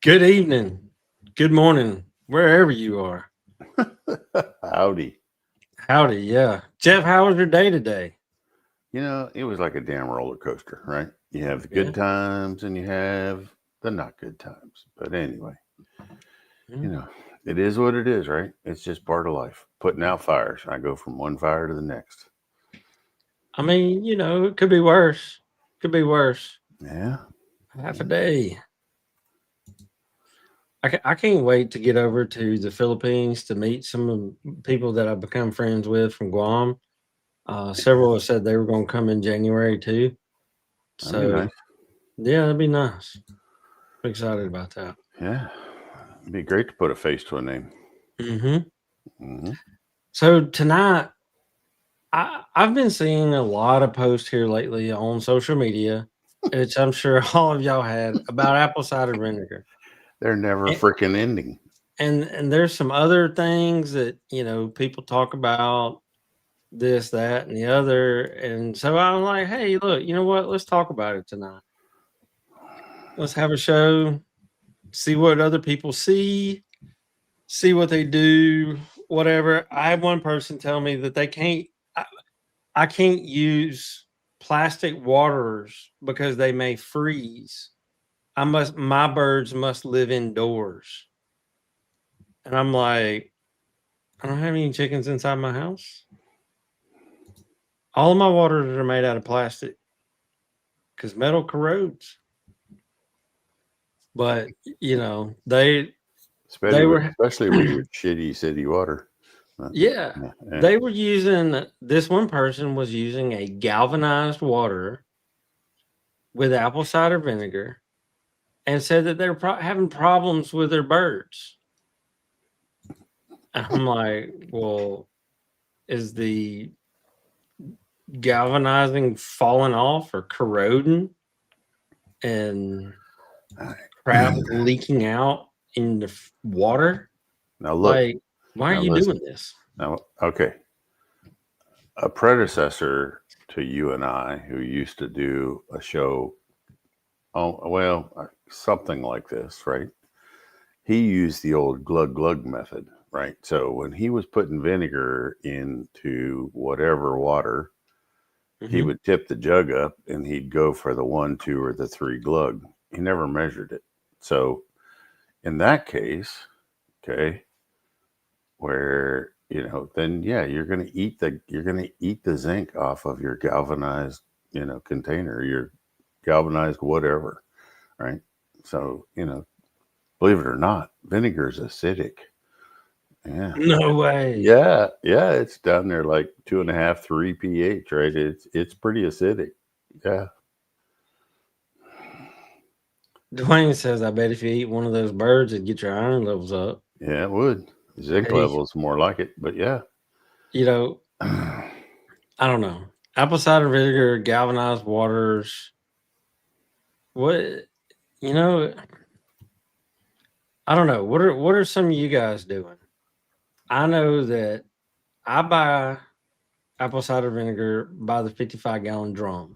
Good evening, good morning, wherever you are. Howdy. Howdy, yeah. Jeff, how was your day today? It was like a damn roller coaster, right? You have the Yeah. good times and you have the not good times. But anyway, you Mm. know, it is what it is, right? It's just part of life. Putting out fires. I go from one fire to the next. I mean, it could be worse. Could be worse. Yeah. Half a day. I can't wait to get over to the Philippines to meet some of the people that I've become friends with from Guam. Several have said they were going to come in January too. That'd be So, nice. yeah, that'd be nice. I'm excited about that. Yeah. It'd be great to put a face to a name. hmm Hmm. So, tonight, I've been seeing a lot of posts here lately on social media, which I'm sure all of y'all had about apple cider vinegar. They're never And freaking ending. and there's some other things that, people talk about this, that, and the other. And so I'm like, hey, look, you know what? Let's talk about it tonight. Let's have a show, see what other people see what they do, whatever. I had one person tell me that they can't I, I can't use plastic waters because they may freeze. My birds must live indoors. And I'm like, I don't have any chickens inside my house. All of my waters are made out of plastic because metal corrodes. But Especially they with, were especially with your shitty city water. yeah, Yeah. Yeah. they were using this one person was using a galvanized water with apple cider vinegar and said that they're having problems with their birds. I'm like, well, is the galvanizing falling off or corroding and crap leaking out in the water? Now look, Like, why are now you doing listen. this? Now, okay. A predecessor to you and I who used to do a show, something like this, right? He used the old glug glug method, right? So when he was putting vinegar into whatever water, he hmm would tip the jug up and he'd go for the one, two, or the three glug. He never measured it. So in that case, okay, where then yeah, you're gonna eat the zinc off of your galvanized container, your galvanized whatever, right? So believe it or not, vinegar is acidic. Yeah. No way. Yeah, it's down there like 2.5, 3 pH, right? It's pretty acidic. Yeah. Dwayne says, I bet if you eat one of those birds, it'd get your iron levels up. Yeah, it would. Zinc Hey, levels more like it, but yeah. you know, I don't know. Apple cider vinegar, galvanized waters. What you know? I don't know. What are some of you guys doing? I know that I buy apple cider vinegar by the 55-gallon drum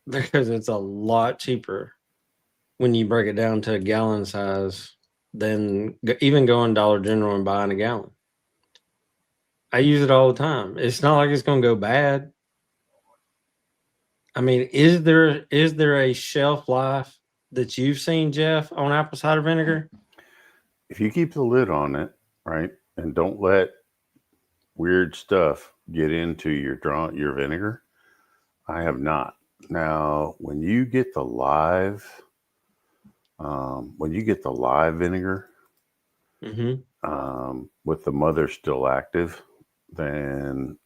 because it's a lot cheaper when you break it down to a gallon size than even going Dollar General and buying a gallon. I use it all the time. It's not like it's going to go bad. I mean, is there a shelf life that you've seen, Jeff, on apple cider vinegar? If you keep the lid on it, right, and don't let weird stuff get into your vinegar, I have not. Now, when you get the live vinegar, Mm-hmm. with the mother still active, then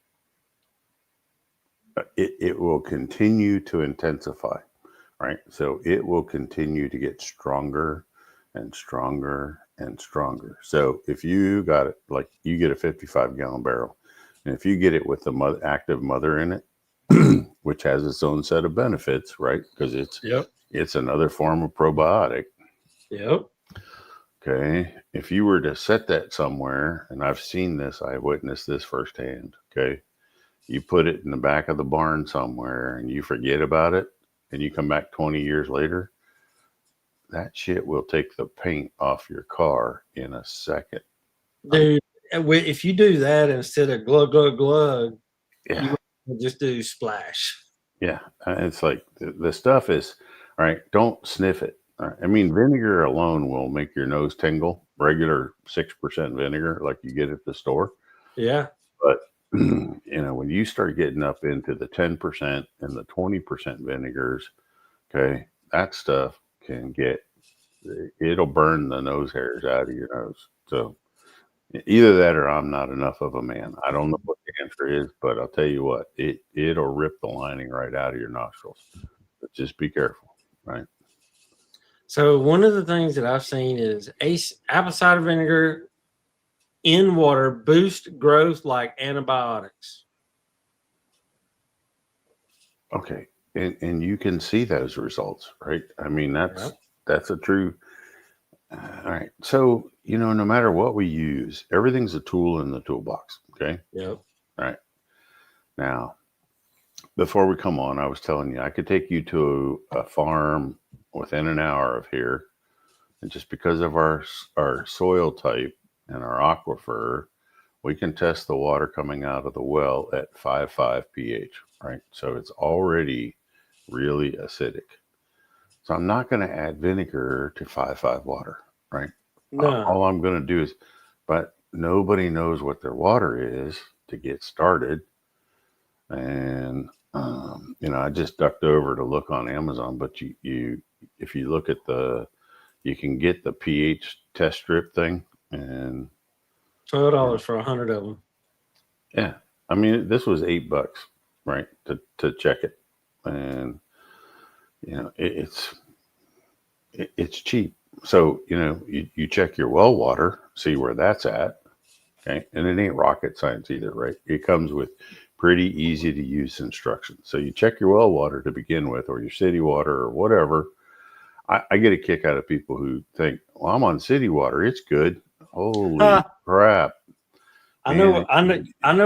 it will continue to intensify, right? So it will continue to get stronger and stronger and stronger. So if you got it, like you get a 55-gallon barrel, and if you get it with the active mother in it, which has its own set of benefits, right? Because Yep. it's another form of probiotic. Yep. Okay. If you were to set that somewhere, and I've seen this, I witnessed this firsthand. Okay. You put it in the back of the barn somewhere and you forget about it, and you come back 20 years later, that shit will take the paint off your car in a second. Dude, if you do that instead of glug, glug, glug, Yeah. you just do splash. Yeah. It's like the stuff is, all right, don't sniff it. All right. I mean, vinegar alone will make your nose tingle, regular 6% vinegar like you get at the store. Yeah. But, when you start getting up into the 10% and the 20% vinegars, okay, that stuff it'll burn the nose hairs out of your nose. So either that or I'm not enough of a man. I don't know what the answer is, but I'll tell you what, it'll rip the lining right out of your nostrils. But just be careful, right? So one of the things that I've seen is apple cider vinegar in water boost growth like antibiotics. Okay. And you can see those results, right? I mean, Yep. that's a true. All right. So, no matter what we use, everything's a tool in the toolbox. Okay. Yep. All right. Now, before we come on, I was telling you I could take you to a farm within an hour of here. And just because of our soil type and our aquifer, we can test the water coming out of the well at 5.5 pH, right? So it's already really acidic. So I'm not going to add vinegar to 5.5 water, right? No. All I'm going to do is, but nobody knows what their water is to get started. And, I just ducked over to look on Amazon, but if you look at you can get the pH test strip thing, and $12 for 100 of them. yeah, I mean, this was $8, right, to check it, and it's cheap. So you check your well water, see where that's at, okay, and it ain't rocket science either, right? It comes with pretty easy to use instructions. So you check your well water to begin with, or your city water, or whatever. I get a kick out of people who think, well, I'm on city water, it's good. Holy crap. I know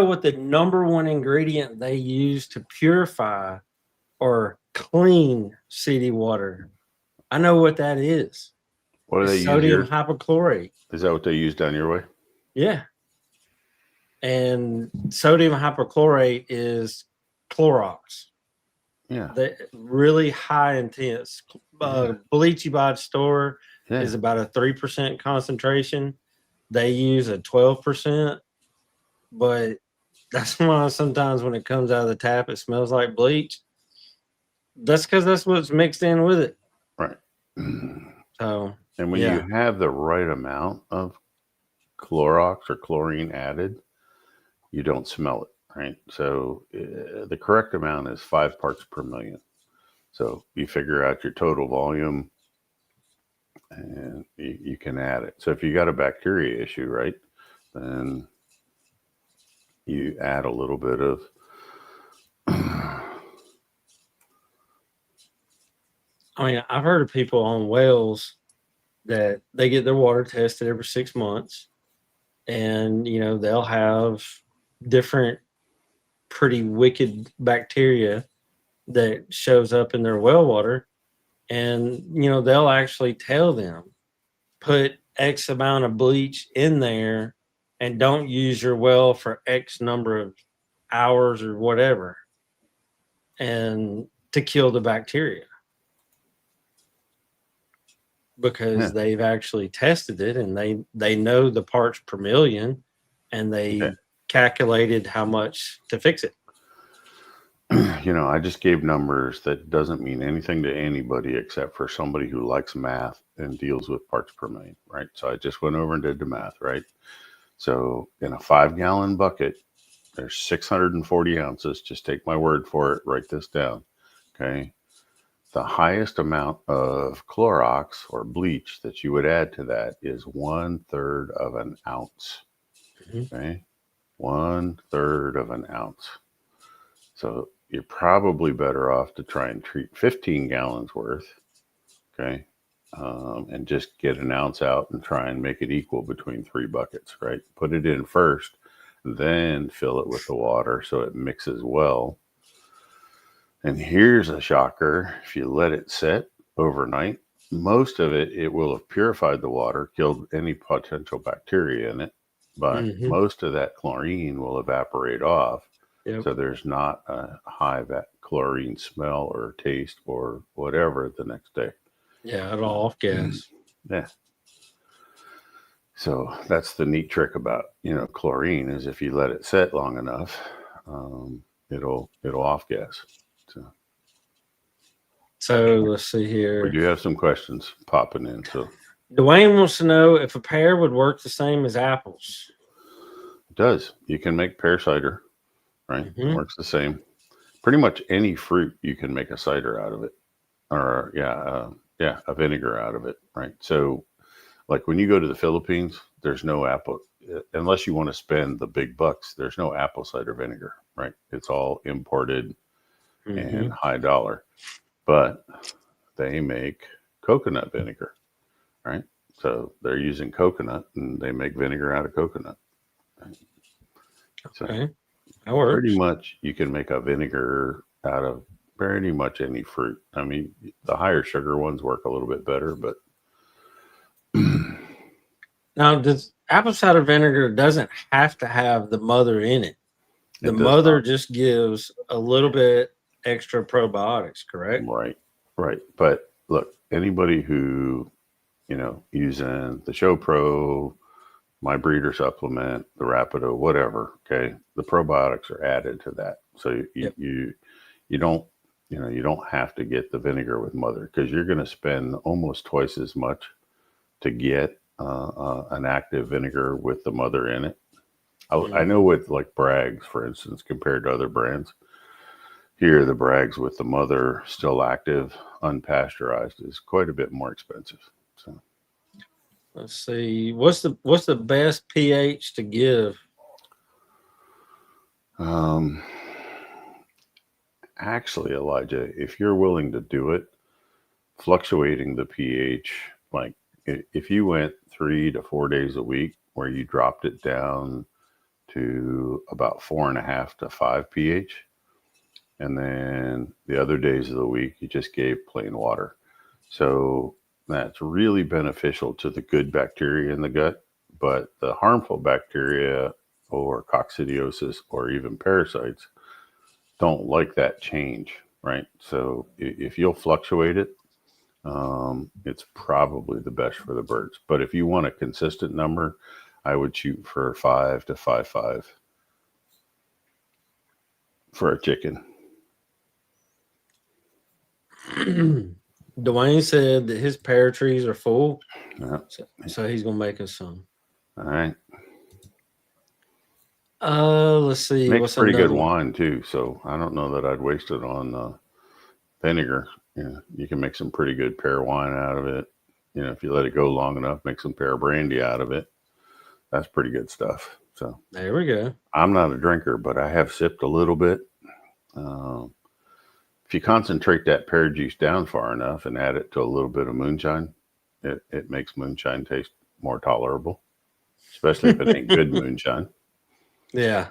what the number one ingredient they use to purify or clean city water. I know what that is. What do they use? Sodium hypochlorite. Is that what they use down your way? Yeah. And sodium hypochlorite is Clorox. Yeah. The really high intense bleach you buy at the store is about a 3% concentration. They use a 12%, but that's why sometimes when it comes out of the tap, it smells like bleach. That's because that's what's mixed in with it. Right. So, and when you have the right amount of Clorox or chlorine added, you don't smell it, right? So the correct amount is 5 parts per million. So you figure out your total volume and you can add it. So if you got a bacteria issue, right, then you add a little bit of I mean, I've heard of people on wells that they get their water tested every 6 months, and they'll have different pretty wicked bacteria that shows up in their well water, and they'll actually tell them, put X amount of bleach in there and don't use your well for X number of hours or whatever, and to kill the bacteria, because they've actually tested it and they know the parts per million, and they calculated how much to fix it. I just gave numbers that doesn't mean anything to anybody except for somebody who likes math and deals with parts per million, right? So I just went over and did the math, right? So in a 5-gallon bucket, there's 640 ounces. Just take my word for it. Write this down, okay? The highest amount of Clorox or bleach that you would add to that is 1/3 of an ounce, okay? 1/3 of an ounce. So you're probably better off to try and treat 15 gallons worth, okay? And just get an ounce out and try and make it equal between 3 buckets, right? Put it in first, then fill it with the water so it mixes well. And here's a shocker. If you let it set overnight, most of it will have purified the water, killed any potential bacteria in it, but Mm-hmm. most of that chlorine will evaporate off. Yep. So there's not a high chlorine smell or taste or whatever the next day. Yeah, it'll off gas. Yeah. So that's the neat trick about chlorine is if you let it set long enough, it'll off gas. So So let's see we here. do have some questions popping in. So Dwayne wants to know if a pear would work the same as apples. it does. You can make pear cider, right? Mm-hmm. Works the same. Pretty much any fruit you can make a cider out of it, or a vinegar out of it, right? So like when you go to the Philippines, there's no apple unless you want to spend the big bucks. There's no apple cider vinegar, right? It's all imported Mm-hmm. and high dollar, but they make coconut vinegar, right? So they're using coconut and they make vinegar out of coconut. Right? So Okay, that pretty works. much you can make a vinegar out of pretty much any fruit. I mean, the higher sugar ones work a little bit better, but Now, does apple cider vinegar doesn't have to have the mother in it? The it does mother not. just gives a little bit extra probiotics, correct? Right, right. But look, anybody who using the Show Pro, my breeder supplement, the Rapido, whatever. Okay, the probiotics are added to that, so you Yep. you, you don't you don't have to get the vinegar with mother because you're going to spend almost twice as much to get an active vinegar with the mother in it. I know Mm-hmm. with like Bragg's, for instance, compared to other brands, here the Bragg's with the mother still active, unpasteurized, is quite a bit more expensive. So. Let's see. What's the best pH to give? Um, Actually, Elijah, if you're willing to do it, fluctuating the pH, like if you went 3 to 4 days a week where you dropped it down to about 4.5 to 5 pH, and then the other days of the week you just gave plain water. So that's really beneficial to the good bacteria in the gut, but the harmful bacteria or coccidiosis or even parasites don't like that change, right? So if you'll fluctuate it, it's probably the best for the birds. But if you want a consistent number, I would shoot for 5 to 5.5 for a chicken. Dwayne said that his pear trees are full, Yeah. so he's gonna make us some. All right. Let's see. Makes What's pretty good another one? wine too. So I don't know that I'd waste it on vinegar. You can make some pretty good pear wine out of it. If you let it go long enough, make some pear brandy out of it. That's pretty good stuff. So There we go. I'm not a drinker, but I have sipped a little bit. Um, if you concentrate that pear juice down far enough and add it to a little bit of moonshine, it makes moonshine taste more tolerable, especially if it ain't good moonshine. Yeah.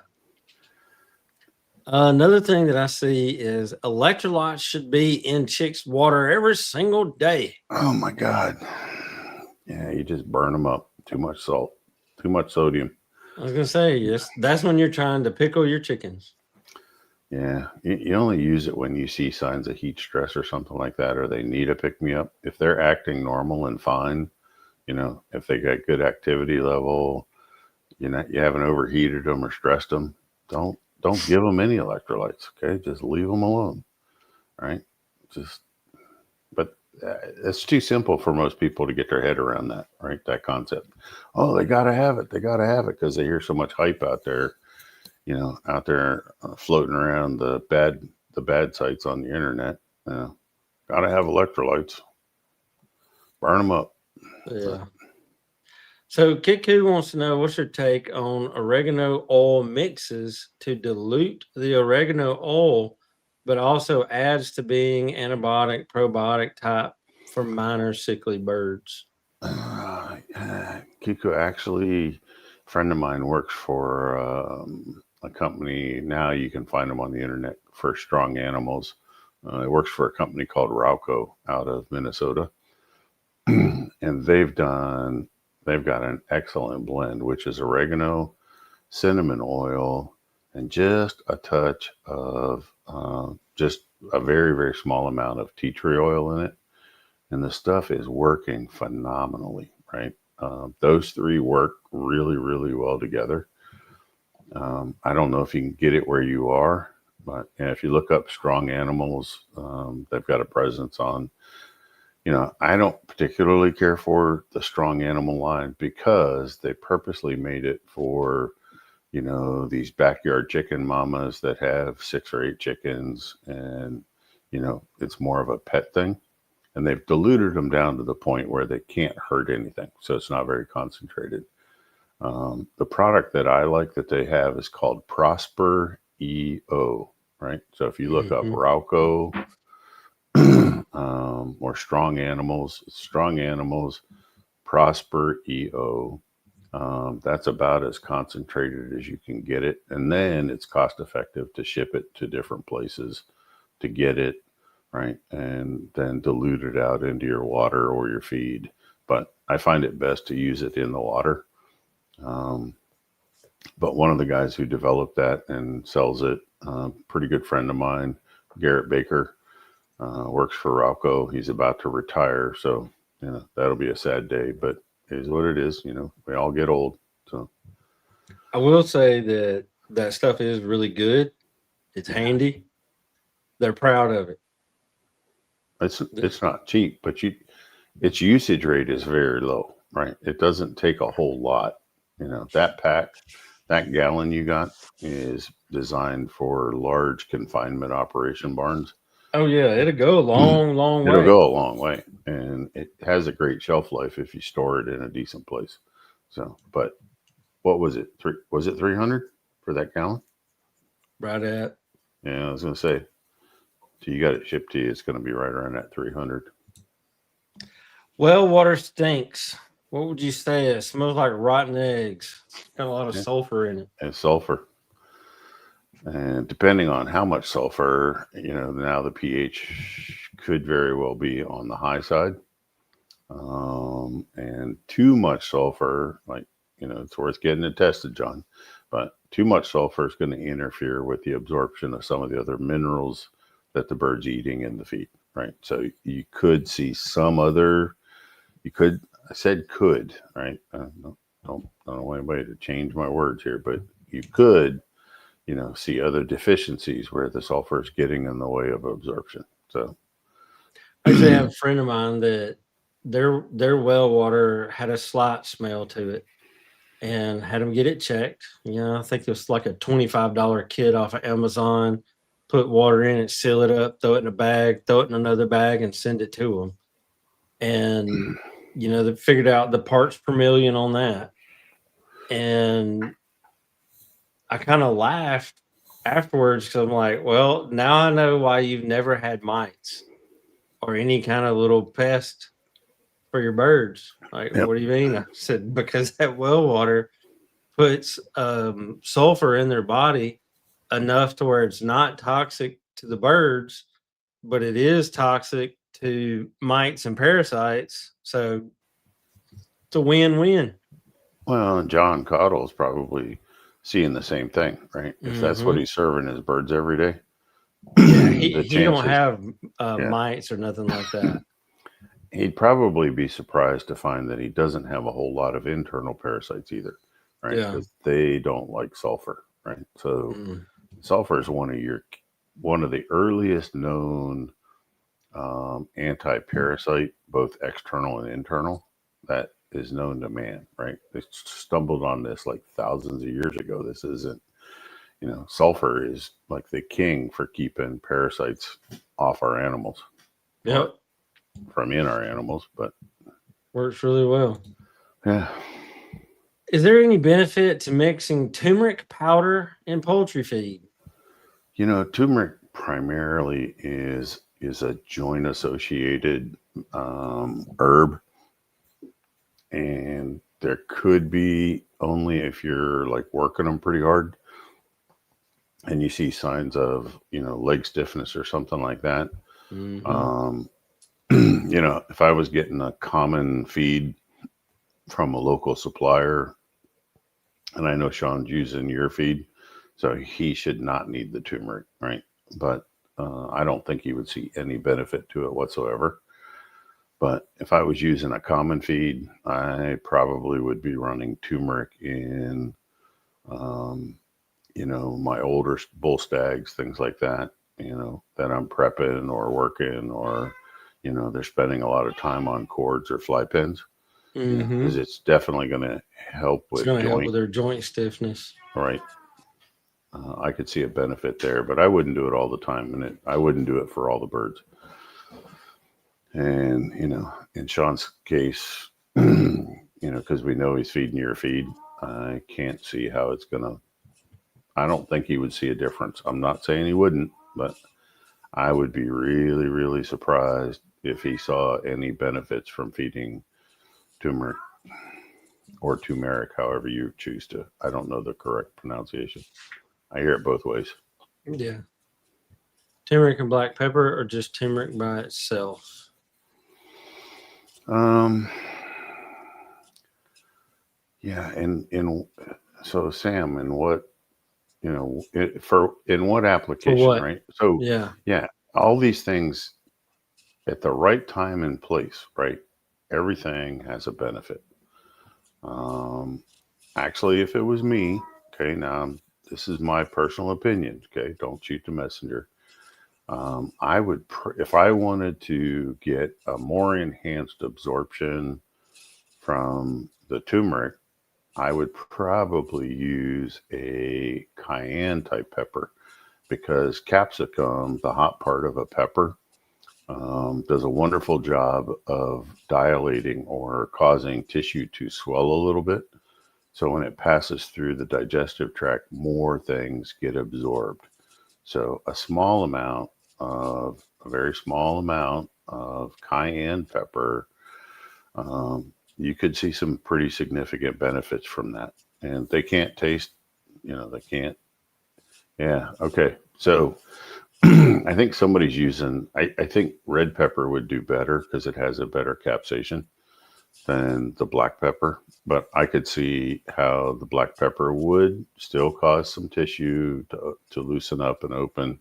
Another thing that I see is electrolytes should be in chicks' water every single day. Oh my God. Yeah, you just burn them up. Too much salt, too much sodium. I was gonna say, yes, that's when you're trying to pickle your chickens. Yeah, you only use it when you see signs of heat stress or something like that, or they need a pick me up. If they're acting normal and fine, if they got good activity level, you haven't overheated them or stressed them, don't give them any electrolytes. Okay, just leave them alone. Right? Just, but it's too simple for most people to get their head around that. Right? That concept. Oh, they gotta have it. They gotta have it because they hear so much hype out there. Out there floating around the bad sites on the internet. Gotta have electrolytes. Burn them up. But Yeah. So Kiku wants to know what's your take on oregano oil mixes to dilute the oregano oil, but also adds to being antibiotic, probiotic type for minor sickly birds. Kiko, actually, a friend of mine works for a company. Now you can find them on the internet for strong animals. He works for a company called Rauco out of Minnesota. And they've got an excellent blend, which is oregano, cinnamon oil, and just a touch of just a very, very small amount of tea tree oil in it. And the stuff is working phenomenally, right? Those three work really, really well together. I don't know if you can get it where you are, but if you look up Strong Animals, they've got a presence on. I don't particularly care for the Strong Animal line because they purposely made it for these backyard chicken mamas that have 6 or 8 chickens, and it's more of a pet thing, and they've diluted them down to the point where they can't hurt anything, so it's not very concentrated. The product that I like that they have is called Prosper EO, right? So if you look up Rauco or Strong Animals, Prosper EO. That's about as concentrated as you can get it. And then it's cost effective to ship it to different places to get it, right? And then dilute it out into your water or your feed. But I find it best to use it in the water. But one of the guys who developed that and sells it, pretty good friend of mine, Garrett Baker, works for Rauco. He's about to retire. So, that'll be a sad day, but it is what it is. We all get old. So I will say that stuff is really good. It's handy. They're proud of it. it's not cheap, but its usage rate is very low, right? It doesn't take a whole lot. That pack, that gallon you got is designed for large confinement operation barns. Oh yeah, it'll go a long, long It'll way. go a long way, and it has a great shelf life if you store it in a decent place. So, but what was it? Was it 300 for that gallon? Right at. Yeah, I was gonna say, so you got it shipped to you, it's gonna be right around that 300. Well, water stinks. What would you say? It smells like rotten eggs. It's got a lot of Yeah. sulfur in it. And sulfur. And depending on how much sulfur, now the pH could very well be on the high side. And too much sulfur, like, it's worth getting it tested, John. But too much sulfur is going to interfere with the absorption of some of the other minerals that the bird's eating in the feed, right? So you could see I said could, right? Don't know anybody to change my words here, but you could, see other deficiencies where the sulfur is getting in the way of absorption. So I actually have a friend of mine that their well water had a slight smell to it, and had them get it checked. I think it was like a $25 kit off of Amazon. Put water in it, seal it up, throw it in a bag, throw it in another bag, and send it to them. And they figured out the parts per million on that. And I kind of laughed afterwards because I'm like, well, now I know why you've never had mites or any kind of little pest for your birds. Like, yep. what do you mean? I said, because that well water puts sulfur in their body enough to where it's not toxic to the birds, but it is toxic to mites and parasites. So it's a win-win. Well, John Cottle's probably seeing the same thing, right? If that's what he's serving his birds every day, Yeah, the he don't chances, have yeah, mites or nothing like that. he'd probably be surprised to find that he doesn't have a whole lot of internal parasites either, right? Yeah. Because they don't like sulfur, right? So sulfur is one of the earliest known anti-parasite, both external and internal, that is known to man, right? They stumbled on this like thousands of years ago. This isn't, sulfur is like the king for keeping parasites off our animals. Yep. From in our animals, but Works really well. yeah. Is there any benefit to mixing turmeric powder in poultry feed? Turmeric primarily is a joint associated herb, and there could be only if you're like working them pretty hard and you see signs of leg stiffness or something like that. You know, if I was getting a common feed from a local supplier, and I know Sean's using your feed, so he should not need the turmeric, right? But I don't think he would see any benefit to it whatsoever. But if I was using a common feed, I probably would be running turmeric in, um, you know, my older bull stags, things like that, you know, that I'm prepping or working, or, you know, they're spending a lot of time on cords or fly pins, you know, Mm-hmm. because it's definitely going to help It's with going to help joint, with their joint stiffness. right? I could see a benefit there, but I wouldn't do it all the time, and I wouldn't do it for all the birds. And you know, in Sean's case, you know, because we know he's feeding your feed, I can't see how it's gonna. I don't think he would see a difference. I'm not saying he wouldn't, but I would be really, really surprised if he saw any benefits from feeding turmeric or turmeric, however you choose to. I don't know the correct pronunciation. I hear it both ways. Yeah. Turmeric and black pepper, or just turmeric by itself? Um, yeah, and so Sam, in what, you know, for in what For application, what? right? So Yeah. yeah, all these things at the right time and place, right? Everything has a benefit. Um, Actually, if it was me, okay, now this is my personal opinion, okay, don't shoot the messenger. I would, if I wanted to get a more enhanced absorption from the turmeric, I would probably use a cayenne type pepper, because capsicum, the hot part of a pepper, does a wonderful job of dilating or causing tissue to swell a little bit. So when it passes through the digestive tract, more things get absorbed. So a very small amount of cayenne pepper, you could see some pretty significant benefits from that. And they can't taste, you know, they can't. Yeah. Okay. So I think somebody's using, I think red pepper would do better because it has a better capsation than the black pepper. But I could see how the black pepper would still cause some tissue to loosen up and open.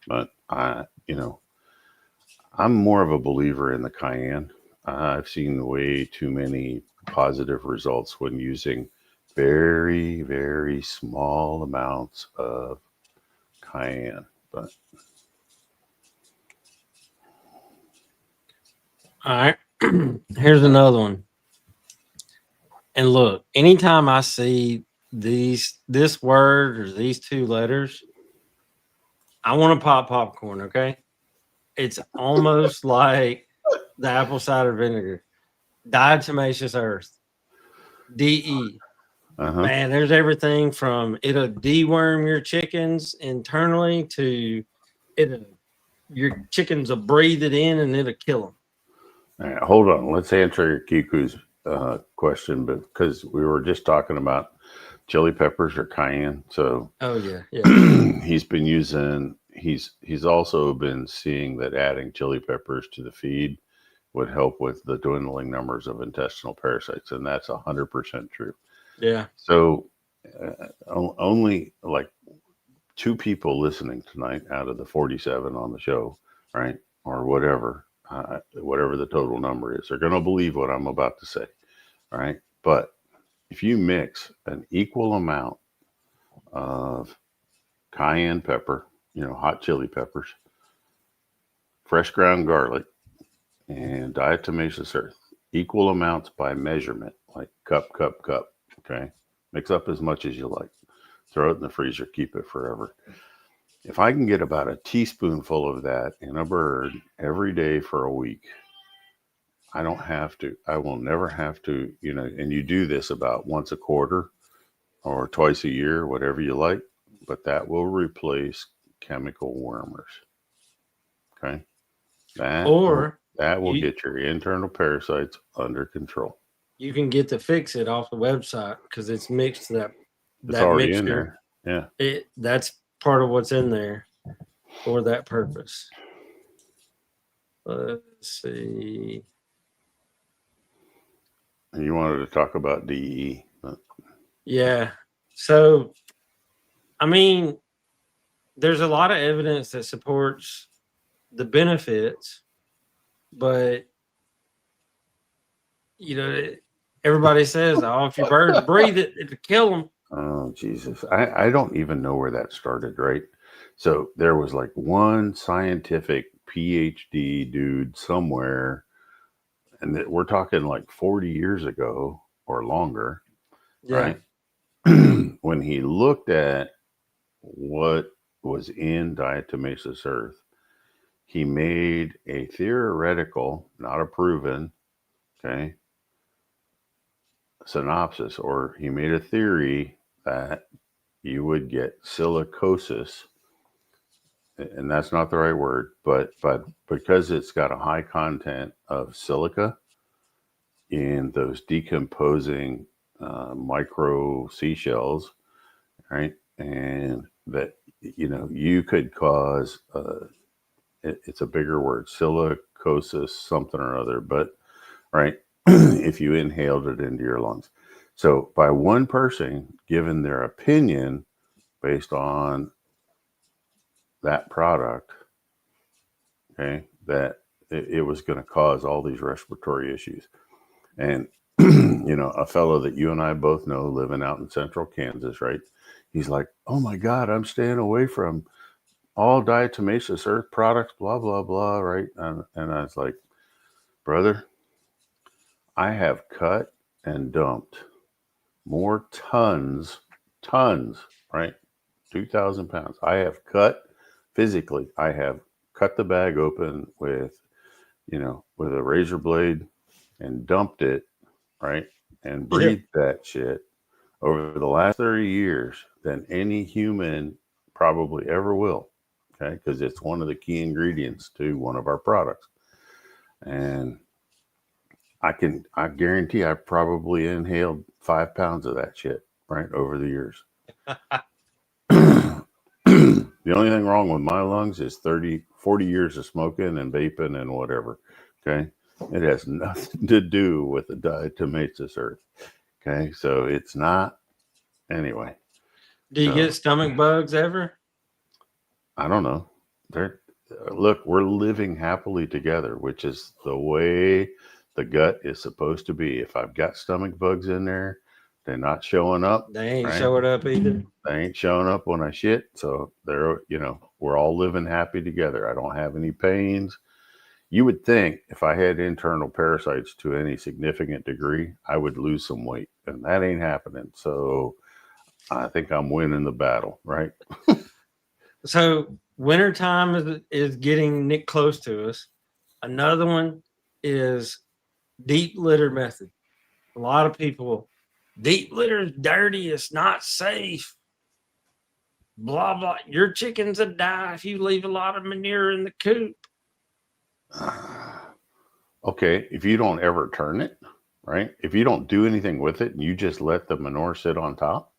But you know, I'm more of a believer in the cayenne. I've seen way too many positive results when using very, very small amounts of cayenne. But All right. Here's another one. And look, anytime I see this word or these two letters, I want to pop popcorn. Okay. It's almost like the apple cider vinegar. Diatomaceous earth. DE. uh huh. Man, there's everything from it'll deworm your chickens internally to it'll your chickens will breathe it in and it'll kill them. All right, hold on. Let's answer Kiku's question, because we were just talking about chili peppers or cayenne. So Oh yeah, yeah. he's also been seeing that adding chili peppers to the feed would help with the dwindling numbers of intestinal parasites, and that's 100% true. Yeah. So only like two people listening tonight out of the 47 on the show, right, or whatever the total number is, are going to believe what I'm about to say, right? But if you mix an equal amount of cayenne pepper, you know, hot chili peppers, fresh ground garlic, and diatomaceous earth, equal amounts by measurement, like cup, okay? Mix up as much as you like. Throw it in the freezer, keep it forever. If I can get about a teaspoonful of that in a bird every day for a week, I will never have to, you know, and you do this about once a quarter or twice a year, whatever you like, but that will replace chemical wormers. Okay. That will, Or that will you get your internal parasites under control. you can get to fix it off the website because it's mixed It's that already in mixture. there. Yeah. That's part of what's in there for that purpose. Let's see. You wanted to talk about DE. Yeah. So, I mean, there's a lot of evidence that supports the benefits, but you know, everybody says, "Oh, if your birds breathe it, it'll kill them." Oh, Jesus. I don't even know where that started, right? So there was like one scientific PhD dude somewhere, and that we're talking like 40 years ago or longer, Yeah. right? When he looked at what was in diatomaceous earth, he made a theoretical, not a proven, okay, synopsis, or he made a theory that you would get silicosis, and that's not the right word, but because it's got a high content of silica in those decomposing micro seashells, right, and that you could cause it's a bigger word, silicosis something or other, but right, if you inhaled it into your lungs. So by one person giving their opinion based on that product, okay, that it was going to cause all these respiratory issues. And, a fellow that you and I both know living out in central Kansas, right? He's like, oh my God, I'm staying away from all diatomaceous earth products, blah, blah, blah, right? And I was like, brother, I have cut and dumped more tons, right? 2,000 pounds. I have cut physically. I have cut the bag open with a razor blade and dumped it, right? And Yeah. breathed that shit over the last 30 years than any human probably ever will. Okay. Because it's one of the key ingredients to one of our products. And I guarantee I probably inhaled 5 pounds of that shit, right, over the years. The only thing wrong with my lungs is 30, 40 years of smoking and vaping and whatever. Okay. It has nothing to do with the diatomaceous earth. Okay. So it's not, anyway. Do you get So stomach bugs ever? I don't know. They're, look, we're living happily together, which is the way the gut is supposed to be. If I've got stomach bugs in there, they're not showing up, They ain't right? showing up either. They ain't showing up when I shit. So they're, we're all living happy together. I don't have any pains. You would think if I had internal parasites to any significant degree, I would lose some weight, and that ain't happening. So I think I'm winning the battle, right? So wintertime is getting close to us. Another one is deep litter method. A lot of people, deep litter is dirty. It's not safe. Blah blah. Your chickens will die if you leave a lot of manure in the coop. Okay, if you don't ever turn it, right? If you don't do anything with it and you just let the manure sit on top,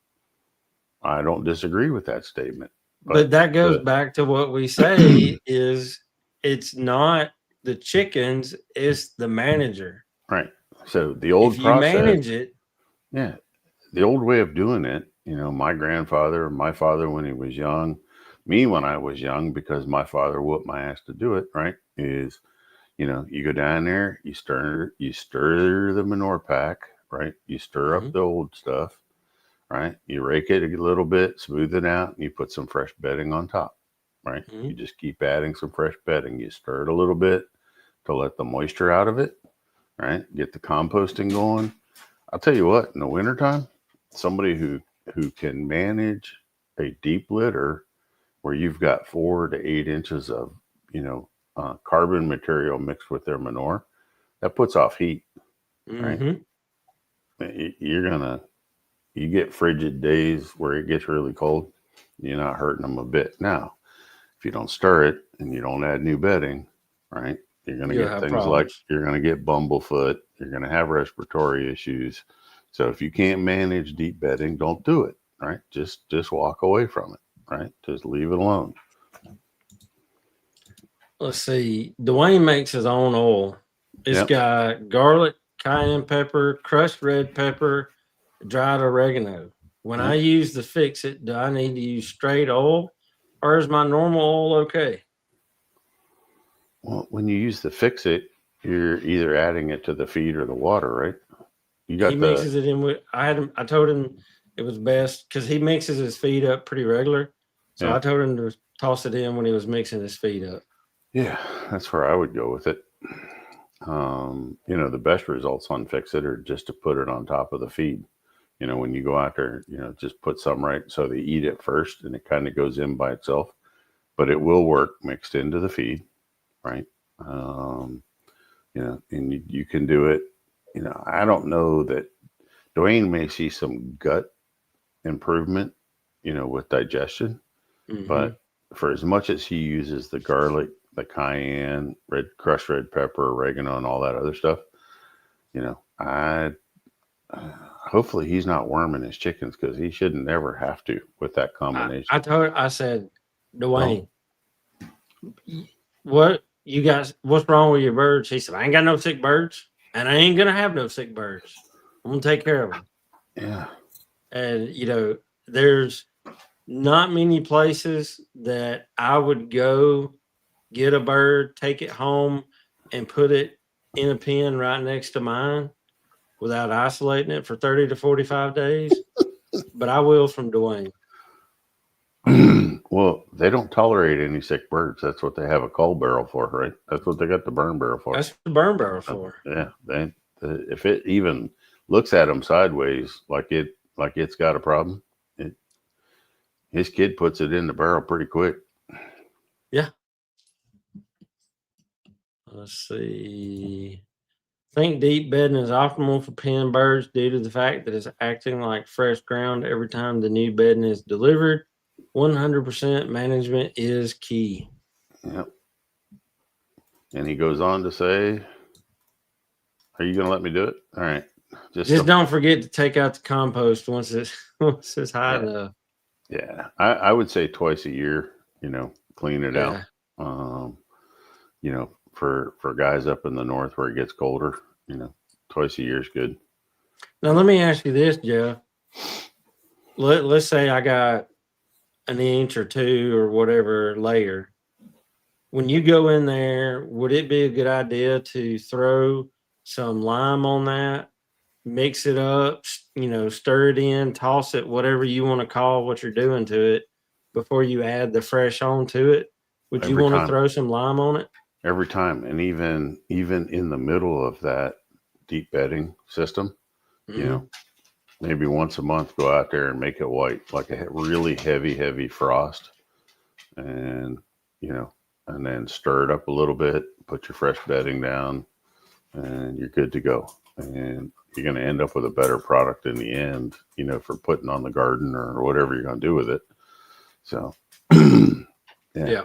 I don't disagree with that statement. But But that goes the back to what we say is it's not the chickens, it's the manager. right. So the If old you process, manage it, yeah, the old way of doing it, my grandfather, my father when he was young, me when I was young, because my father whooped my ass to do it, right? Is you go down there, you stir the manure pack, right? You stir up mhm, the old stuff, right? You rake it a little bit, smooth it out, and you put some fresh bedding on top, right? You mhm. just keep adding some fresh bedding. You stir it a little bit to let the moisture out of it, right? Get the composting going. I'll tell you what, in the wintertime, somebody who can manage a deep litter where you've got 4 to 8 inches of, carbon material mixed with their manure, that puts off heat, right? Mhm. You're gonna you get frigid days where it gets really cold, you're not hurting them a bit. Now, if you don't stir it and you don't add new bedding, right, you're going to You'll get have things like problems. you're going to get bumblefoot, you're going to have respiratory issues. So if you can't manage deep bedding, don't do it, right? Just walk away from it, right? Just leave it alone. let's see. Dwayne makes his own oil. It's Yep. got garlic, cayenne pepper, crushed red pepper, dried oregano. When I Yep. use the fix it, do I need to use straight oil or is my normal oil okay? Well, when you use the fix it, you're either adding it to the feed or the water, right? You He got the mixes it in with I told him it was best because he mixes his feed up pretty regular. So yeah, I told him to toss it in when he was mixing his feed up. yeah. That's where I would go with it. The best results on fix it are just to put it on top of the feed. When you go out there, just put some right so they eat it first, and it kind of goes in by itself. But it will work mixed into the feed, right? Um, and you can do it. I don't know that Dwayne may see some gut improvement, with digestion, Mm-hmm. but for as much as he uses the garlic, the cayenne, crushed red pepper, oregano, and all that other stuff, I hopefully he's not worming his chickens because he shouldn't never have to with that combination. I said, Don't. Dwayne, what you guys, what's wrong with your birds? He said, I ain't got no sick birds and I ain't going to have no sick birds. I'm going to take care of them. Yeah. And, there's not many places that I would go get a bird, take it home, and put it in a pen right next to mine without isolating it for 30 to 45 days. But I will from Dwayne. Well, they don't tolerate any sick birds. That's what they have a coal barrel for, right? That's what they got the burn barrel for. That's the burn barrel for. Yeah. If it even looks at them sideways like it's got a problem, his kid puts it in the barrel pretty quick. Yeah. Let's see. I think deep bedding is optimal for pen birds due to the fact that it's acting like fresh ground every time the new bedding is delivered. 100% management is key. Yep. And he goes on to say, "Are you going to let me do it? All right. Just don't forget to take out the compost once it's high enough." Yeah. I would say twice a year, clean it out. For guys up in the north where it gets colder, twice a year is good. Now let me ask you this, Jeff. Let's say I got an inch or two or whatever layer. When you go in there, would it be a good idea to throw some lime on that, mix it up, stir it in, toss it, whatever you want to call what you're doing to it before you add the fresh on to it? Would you Every want to time. throw some lime on it? Every time. And even in the middle of that deep bedding system, Mm-hmm. maybe once a month, go out there and make it white, like a really heavy frost. And, and then stir it up a little bit, put your fresh bedding down, and you're good to go. And you're going to end up with a better product in the end, for putting on the garden or whatever you're going to do with it. So, Yeah.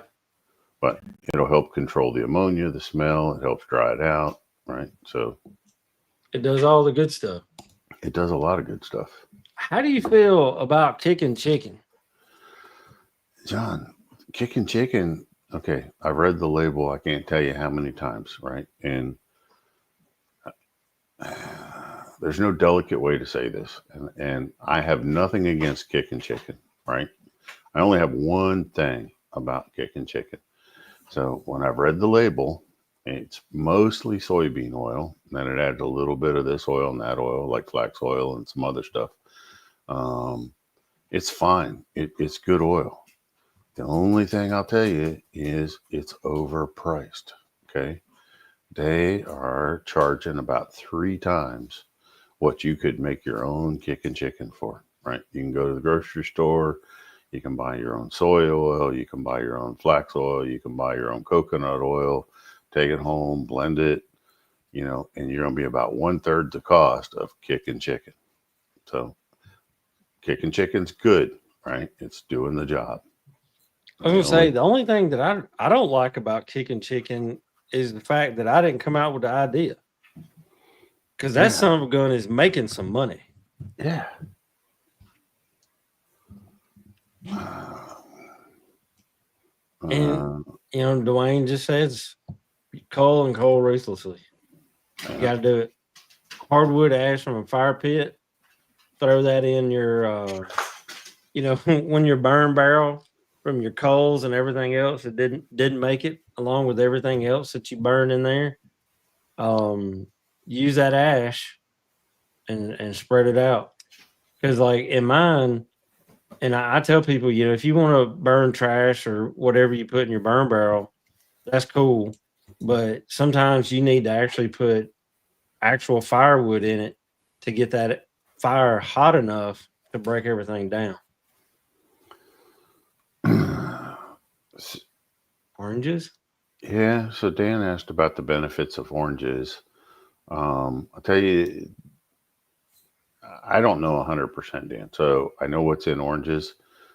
But it'll help control the ammonia, the smell. It helps dry it out, right? So It does all the good stuff. it does a lot of good stuff. How do you feel about kicking chicken? John, kicking chicken. Okay, I've read the label. I can't tell you how many times, right? And there's no delicate way to say this. And I have nothing against kicking chicken, right? I only have one thing about kicking chicken. So when I've read the label, it's mostly soybean oil. And then it adds a little bit of this oil and that oil, like flax oil and some other stuff. It's fine. It's good oil. The only thing I'll tell you is it's overpriced. Okay. They are charging about 3 times what you could make your own kicking chicken for, right? You can go to the grocery store. You can buy your own soy oil. You can buy your own flax oil. You can buy your own coconut oil, take it home, blend it, and you're going to be about 1/3 the cost of kicking chicken. So kicking chicken's good, right? It's doing the job. I was going to say, the only thing that I don't like about kicking chicken is the fact that I didn't come out with the idea. Because that son of a gun is making some money. Yeah. And Dwayne just says coal and coal ruthlessly. You got to do it. Hardwood ash from a fire pit. Throw that in your, when your burn barrel from your coals and everything else that didn't make it, along with everything else that you burn in there. Use that ash and spread it out. Because like in mine, and I tell people, if you want to burn trash or whatever you put in your burn barrel, that's cool. But sometimes you need to actually put actual firewood in it to get that fire hot enough to break everything down. Oranges? Yeah. So Dan asked about the benefits of oranges. I'll tell you, I don't know 100%, Dan. So I know what's in oranges.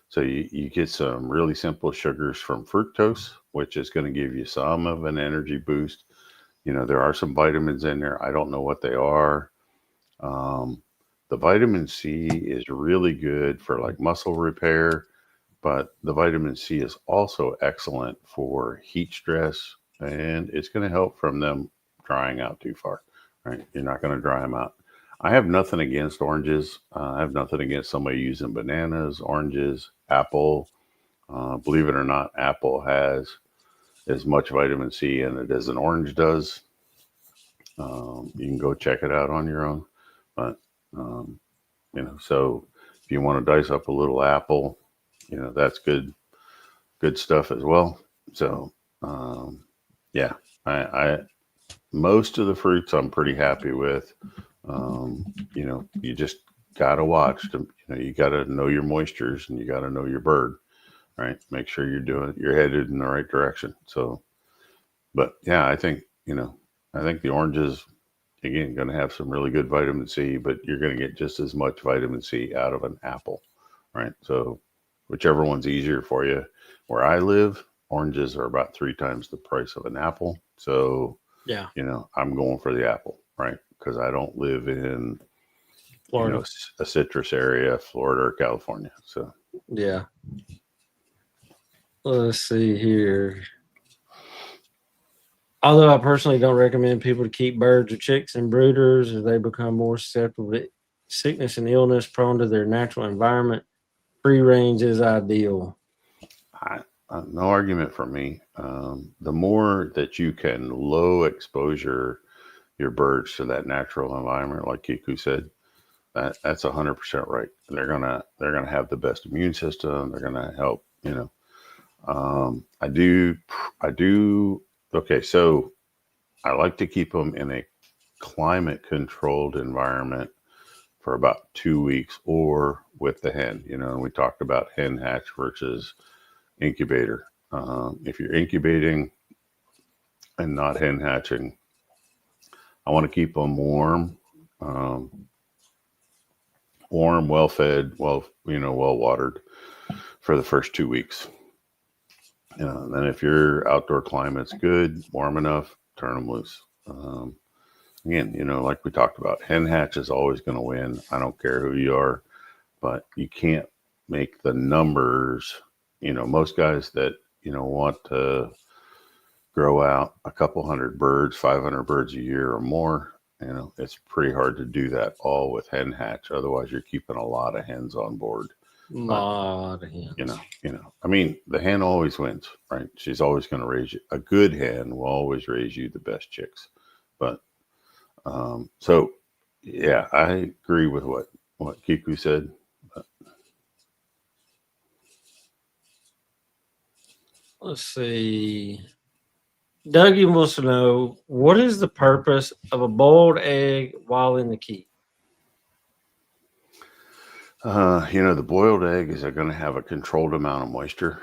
So you get some really simple sugars from fructose, which is going to give you some of an energy boost. There are some vitamins in there. I don't know what they are. The vitamin C is really good for like muscle repair, but the vitamin C is also excellent for heat stress, and it's going to help from them drying out too far, right? You're not going to dry them out. I have nothing against oranges. I have nothing against somebody using bananas, oranges, apple. Believe it or not, apple has as much vitamin C in it as an orange does. You can go check it out on your own. But, so if you want to dice up a little apple, that's good stuff as well. So, yeah, I most of the fruits I'm pretty happy with. You just gotta watch them. You gotta know your moistures and you gotta know your bird, right? Make sure you're headed in the right direction. So, but yeah, I think the oranges again going to have some really good vitamin C, but you're going to get just as much vitamin C out of an apple, right? So, whichever one's easier for you. Where I live, oranges are about 3 times the price of an apple. So, Yeah. I'm going for the apple, right? Because I don't live in Florida. a citrus area, Florida or California. So, Yeah. Let's see here. Although I personally don't recommend people to keep birds or chicks in brooders as they become more susceptible to sickness and illness prone to their natural environment, free range is ideal. no argument for me. The more that you can low exposure your birds to that natural environment, like Kiku said, that's 100% right. They're gonna have the best immune system. They're gonna help. I do. Okay, so I like to keep them in a climate controlled environment for about 2 weeks, or with the hen. And we talked about hen hatch versus incubator. If you're incubating and not hen hatching, I want to keep them warm, well fed, well watered for the first 2 weeks. And then if your outdoor climate's good, warm enough, turn them loose. Again, like we talked about, hen hatch is always going to win. I don't care who you are, but you can't make the numbers. Most guys that want to grow out a couple hundred birds, 500 birds a year or more, it's pretty hard to do that all with hen hatch. Otherwise, you're keeping a lot of hens on board. Lot of hens. I mean, the hen always wins, right? She's always going to raise you. A good hen will always raise you the best chicks. But so yeah, I agree with what Kiku said. Let's see. Dougie wants to know, what is the purpose of a boiled egg while in the keep? The boiled egg is going to have a controlled amount of moisture.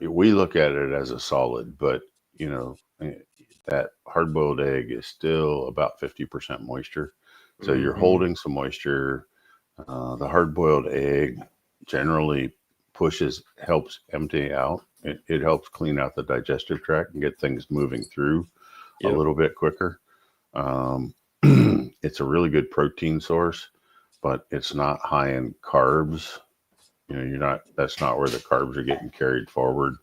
We look at it as a solid, but that hard boiled egg is still about 50% moisture. So you're holding some moisture. The hard boiled egg generally helps empty out. It helps clean out the digestive tract and get things moving through a little bit quicker. It's a really good protein source, but it's not high in carbs. That's not where the carbs are getting carried forward.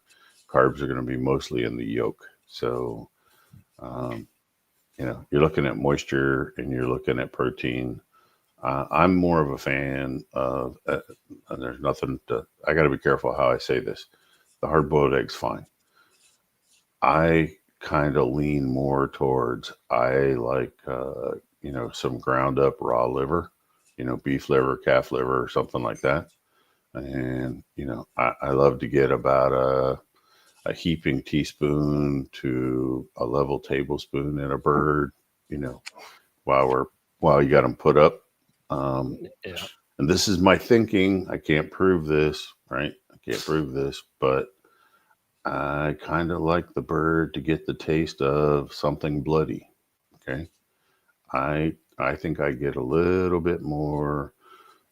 carbs are going to be mostly in the yolk. So, you're looking at moisture and you're looking at protein. I'm more of a fan of, and there's nothing to, I got to be careful how I say this. The hard boiled egg's fine. I kind of lean more towards, I like, some ground up raw liver, beef liver, calf liver, or something like that. And, I love to get about a heaping teaspoon to a level tablespoon in a bird, you know, while you got them put up. Yeah. And this is my thinking. I can't prove this, right? I can't prove this, but I kind of like the bird to get the taste of something bloody. Okay. I think I get a little bit more,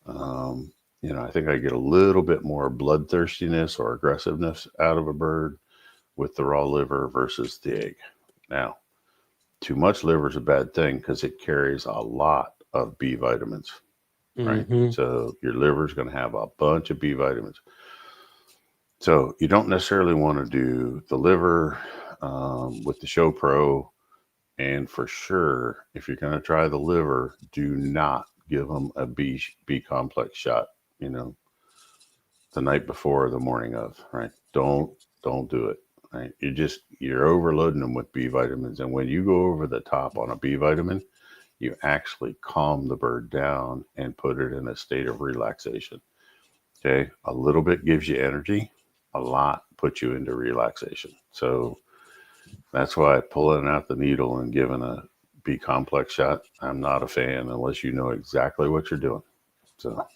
I think I get a little bit more bloodthirstiness or aggressiveness out of a bird with the raw liver versus the egg. Now, too much liver is a bad thing because it carries a lot of B vitamins, right? Mm-hmm. So your liver is going to have a bunch of B vitamins. So you don't necessarily want to do the liver with the Show Pro. And for sure, if you're going to try the liver, do not give them a B complex shot, you know, the night before or the morning of, right? Don't do it. Right? You're overloading them with B vitamins. And when you go over the top on a B vitamin, you actually calm the bird down and put it in a state of relaxation. Okay. A little bit gives you energy, a lot puts you into relaxation. So that's why pulling out the needle and giving a B complex shot, I'm not a fan unless you know exactly what you're doing. So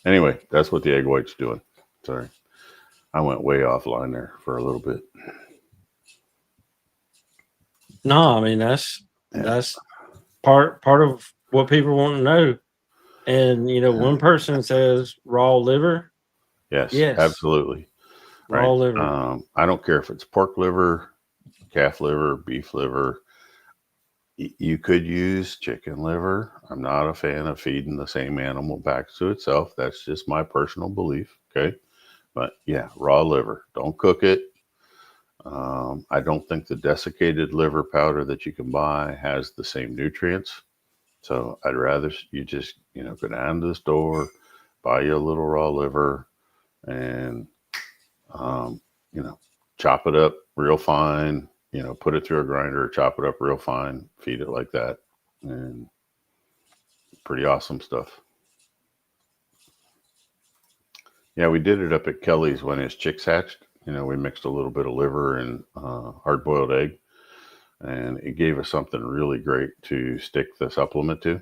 anyway, that's what the egg white's doing. Sorry. I went way offline there for a little bit. No, I mean Yeah. that's part of what people want to know. And one person says raw liver. Yes, Yes, absolutely. raw Right. liver. I don't care if it's pork liver, calf liver, beef liver. You could use chicken liver. I'm not a fan of feeding the same animal back to itself. That's just my personal belief. Okay. But yeah, raw liver. Don't cook it. I don't think the desiccated liver powder that you can buy has the same nutrients. So I'd rather you just, go down to the store, buy you a little raw liver and, um, you know, chop it up real fine, put it through a grinder, chop it up real fine, feed it like that. And pretty awesome stuff. Yeah, we did it up at Kelly's when his chicks hatched. We mixed a little bit of liver and hard boiled egg, and it gave us something really great to stick the supplement to.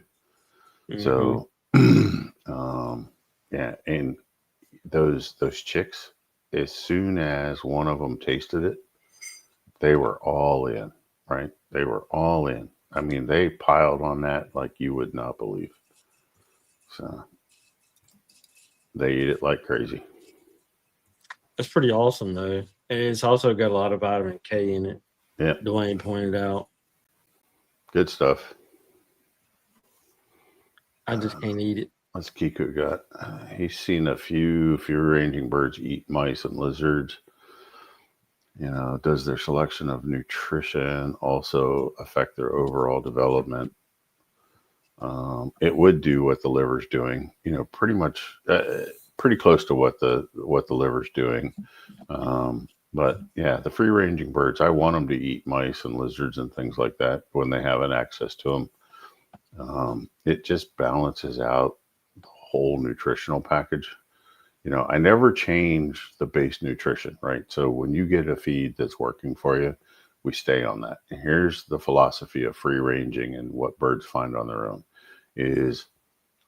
Mm-hmm. So, yeah, and those chicks, as soon as one of them tasted it, they were all in, right? They were all in. I mean, they piled on that like you would not believe. So they eat it like crazy. That's pretty awesome though. And it's also got a lot of vitamin K in it. Yeah, Dwayne pointed out. good stuff. I just can't eat it. What's Kiku got? He's seen a few ranging birds eat mice and lizards. Does their selection of nutrition also affect their overall development? It would do what the liver's doing. Pretty much, pretty close to what the liver's doing. But yeah, the free ranging birds, I want them to eat mice and lizards and things like that when they have an access to them. It just balances out the whole nutritional package. I never change the base nutrition, right? So when you get a feed that's working for you, we stay on that. And here's the philosophy of free ranging and what birds find on their own is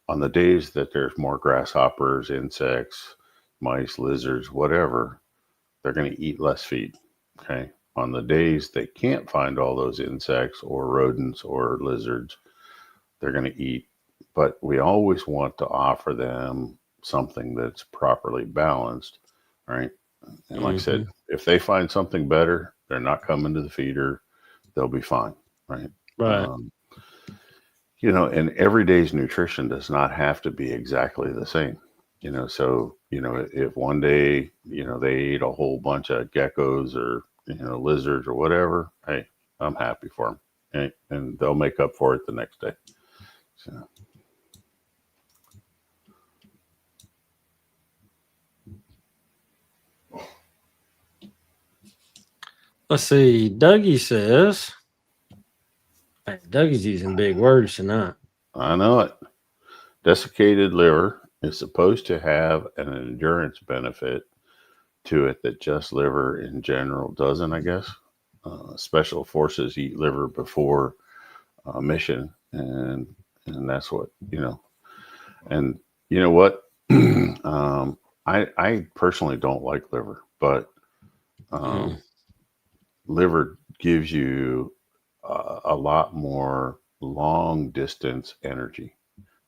on the days that there's more grasshoppers, insects, mice, lizards, whatever, they're going to eat less feed. Okay. On the days they can't find all those insects or rodents or lizards, they're going to eat. But we always want to offer them something that's properly balanced, right? And like I Mm-hmm. said, if they find something better, they're not coming to the feeder, they'll be fine, right? Right. And every day's nutrition does not have to be exactly the same. So, if one day, they ate a whole bunch of geckos or, lizards or whatever, hey, I'm happy for them. And they'll make up for it the next day. So, Let's see. Dougie says, hey, Dougie's using big words tonight. I know it. Desiccated liver is supposed to have an endurance benefit to it that just liver in general doesn't, I guess. Special forces eat liver before mission, and that's what And you know what? I personally don't like liver, but liver gives you a lot more long distance energy,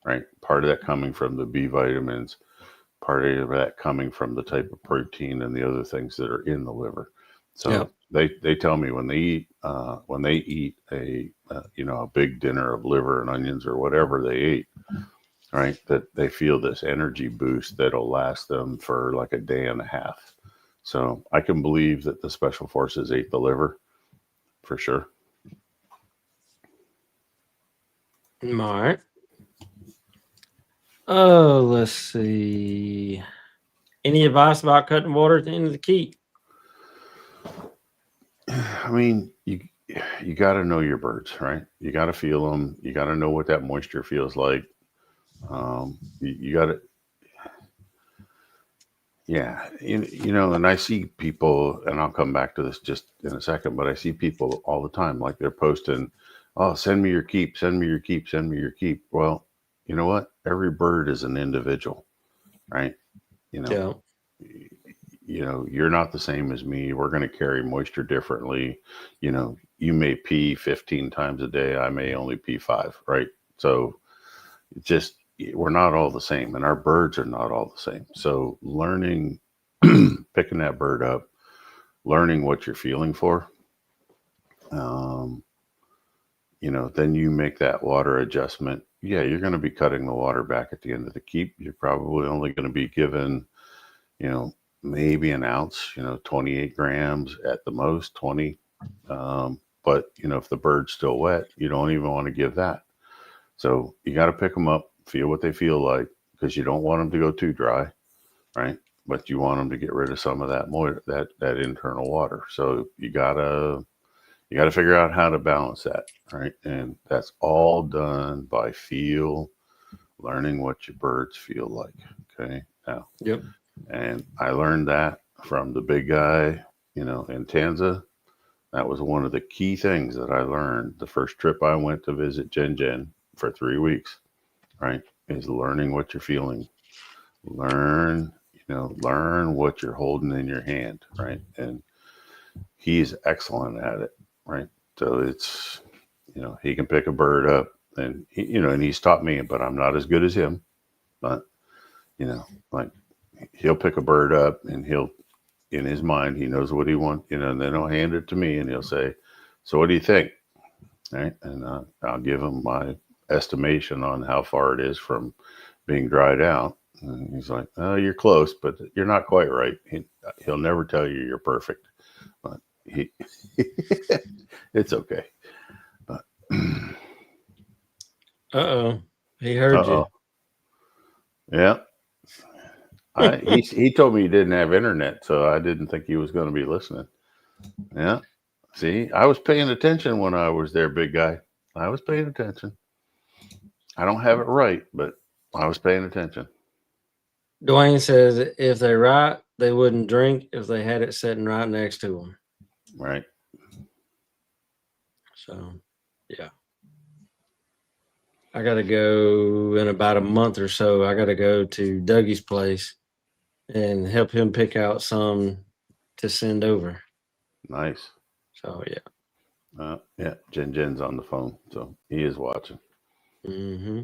right? Part of that coming from the B vitamins, part of that coming from the type of protein and the other things that are in the liver. So they tell me when they eat a big dinner of liver and onions or whatever they ate, right, that they feel this energy boost that'll last them for like a day and a half. So I can believe that the special forces ate the liver for sure. All right. Oh, let's see. Any advice about cutting water at the end of the keep? I mean, you got to know your birds, right? You got to feel them. You got to know what that moisture feels like. You got to, yeah, and I see people, and I'll come back to this just in a second, but I see people all the time, like they're posting, oh, send me your keep, send me your keep, send me your keep. Well, you know what? Every bird is an individual, right? You know, you're not the same as me. We're going to carry moisture differently. You may pee 15 times a day. I may only pee 5, right? So just, we're not all the same, and our birds are not all the same. So learning, picking that bird up, learning what you're feeling for, then you make that water adjustment. Yeah, you're going to be cutting the water back at the end of the keep. You're probably only going to be given, maybe an ounce, 28 grams at the most, 20. But, if the bird's still wet, you don't even want to give that. So you got to pick them up, feel what they feel like, because you don't want them to go too dry, right? But you want them to get rid of some of that internal water. So you gotta figure out how to balance that, right? And that's all done by learning what your birds feel like. Okay. Now, and I learned that from the big guy, in Tanza. That was one of the key things that I learned the first trip I went to visit Jen for 3 weeks, right? Is learning what you're feeling. Learn what you're holding in your hand, right? And he's excellent at it, right? So it's, he can pick a bird up, and and he's taught me, but I'm not as good as him. But like, he'll pick a bird up, and he'll, in his mind, he knows what he wants, and then he'll hand it to me, and he'll say, "So what do you think?" Right? And I'll give him my estimation on how far it is from being dried out. And he's like, "Oh, you're close, but you're not quite right." He'll never tell you you're perfect, but it's okay. But he heard you. Yeah. He told me he didn't have internet, so I didn't think he was going to be listening. Yeah. See, I was paying attention when I was there, big guy. I was paying attention. I don't have it right, but I was paying attention. Dwayne says if they right, they wouldn't drink if they had it sitting right next to them. Right. So, yeah. I got to go in about a month or so. I got to go to Dougie's place and help him pick out some to send over. Nice. So, yeah. Yeah. Jen's on the phone, so he is watching. Mm-hmm.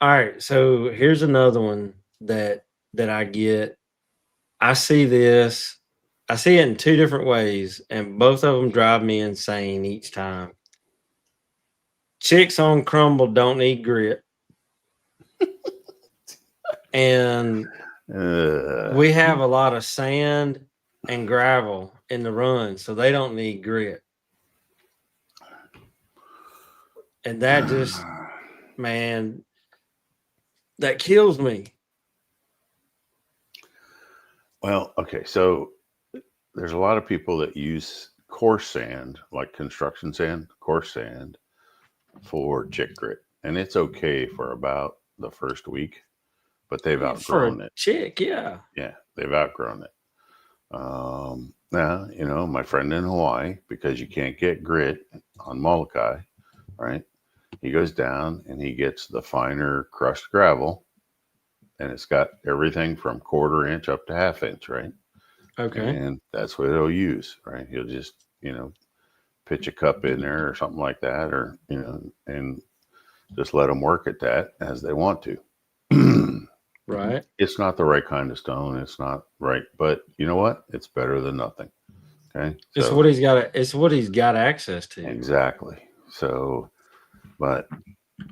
All right. So here's another one that I get. I see this. I see it in 2 different ways, and both of them drive me insane each time. Chicks on crumble don't eat grit. And we have a lot of sand and gravel in the run, so they don't need grit. And that just, man, that kills me. Well, okay, so there's a lot of people that use coarse sand, like construction sand, coarse sand, for chick grit, and it's okay for about the first week, but they've For a outgrown it. chick, yeah. Yeah, they've outgrown it. Now, my friend in Hawaii, because you can't get grit on Molokai, right? He goes down and he gets the finer crushed gravel, and it's got everything from 1/4 inch up to 1/2 inch, right? Okay. And that's what he'll use, right? He'll just, pitch a cup in there or something like that, or, and just let them work at that as they want to. Right. It's not the right kind of stone. It's not right, but you know what? It's better than nothing. Okay. It's what he's got. It's what he's got access to. Exactly. So, but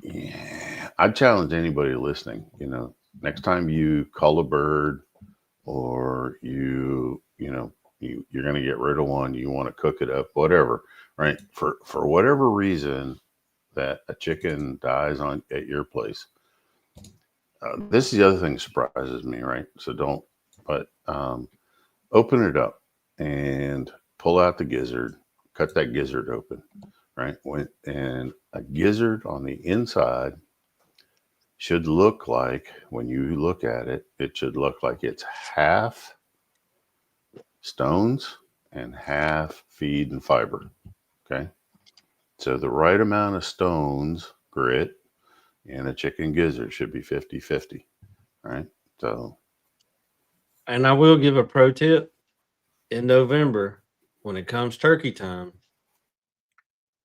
yeah, I'd challenge anybody listening, next time you cull a bird or you're going to get rid of one, you want to cook it up, whatever, right? For whatever reason that a chicken dies at your place. This is the other thing that surprises me, right? So don't, but open it up and pull out the gizzard, cut that gizzard open, right? And a gizzard on the inside should look like, when you look at it, it should look like it's half stones and half feed and fiber. Okay. So the right amount of stones, grit, and a chicken gizzard should be 50-50. Right. So, And I will give a pro tip in November when it comes turkey time.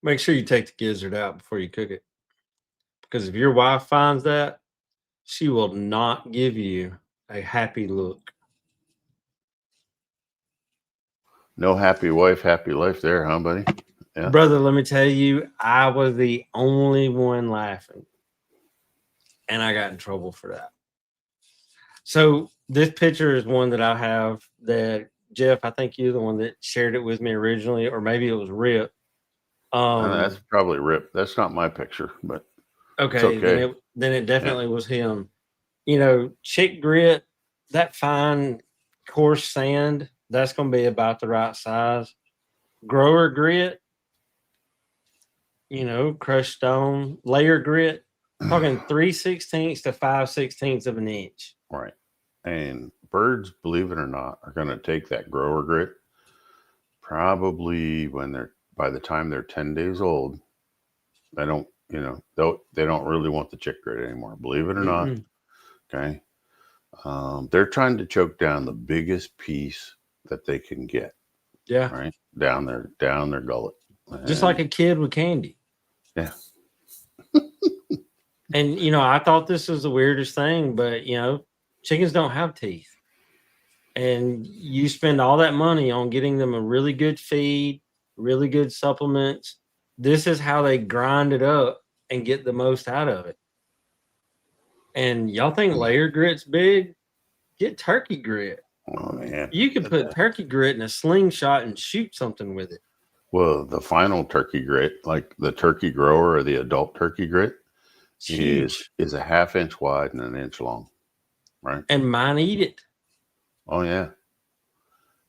Make sure you take the gizzard out before you cook it. Because if your wife finds that, she will not give you a happy look. no happy wife, happy life there, huh, buddy? Yeah. Brother, let me tell you, I was the only one laughing. And I got in trouble for that. So this picture is one that I have that, Jeff, I think you're the one that shared it with me originally, or maybe it was Rip. That's probably Rip. That's not my picture, but okay. Then it definitely was him. Chick grit, that fine coarse sand, that's going to be about the right size. Grower grit, crushed stone, layer grit, talking 3/16 to 5/16 of an inch. Right. And birds, believe it or not, are going to take that grower grit probably by the time they're 10 days old. They don't, they don't really want the chick grit anymore. Believe it or not. Okay. They're trying to choke down the biggest piece that they can get. Yeah. Right. Down their gullet. Just like a kid with candy. Yeah. And, I thought this was the weirdest thing, but, chickens don't have teeth. And you spend all that money on getting them a really good feed, really good supplements. This is how they grind it up and get the most out of it. And y'all think layer grit's big? Get turkey grit. Oh, man. You could put turkey grit in a slingshot and shoot something with it. Well, the final turkey grit, like the turkey grower or the adult turkey grit, is a 1/2 inch wide and 1 inch long. Right. And mine eat it. Oh, yeah.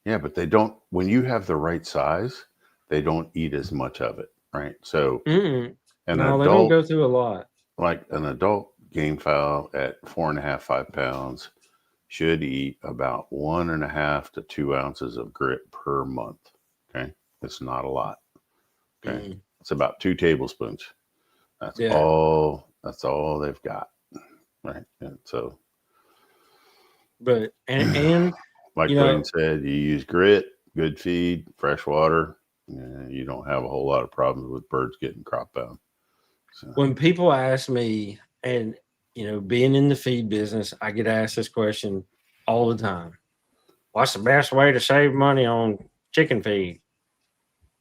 Yeah, but they don't, when you have the right size, they don't eat as much of it. Right. So they don't go through a lot. Like an adult game fowl at 4.5, 5 pounds should eat about 1.5 to 2 ounces of grit per month. Okay. It's not a lot. Okay. It's about 2 tablespoons. That's all they've got. Right. And so, but, and like Wayne said, you use grit, good feed, fresh water. You don't have a whole lot of problems with birds getting crop bound. So. When people ask me, and being in the feed business, I get asked this question all the time. What's the best way to save money on chicken feed?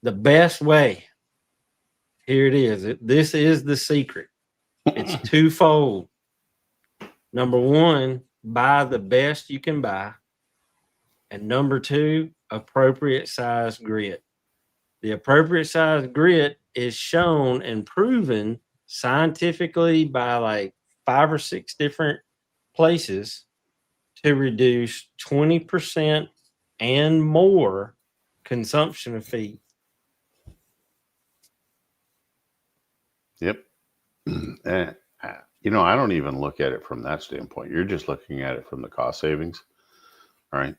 The best way, here it is. This is the secret. It's twofold. Number one, buy the best you can buy. And number two, appropriate size grit. The appropriate size grit is shown and proven scientifically by like 5 or 6 different places to reduce 20% and more consumption of feed. Yep. And, I don't even look at it from that standpoint. You're just looking at it from the cost savings, right?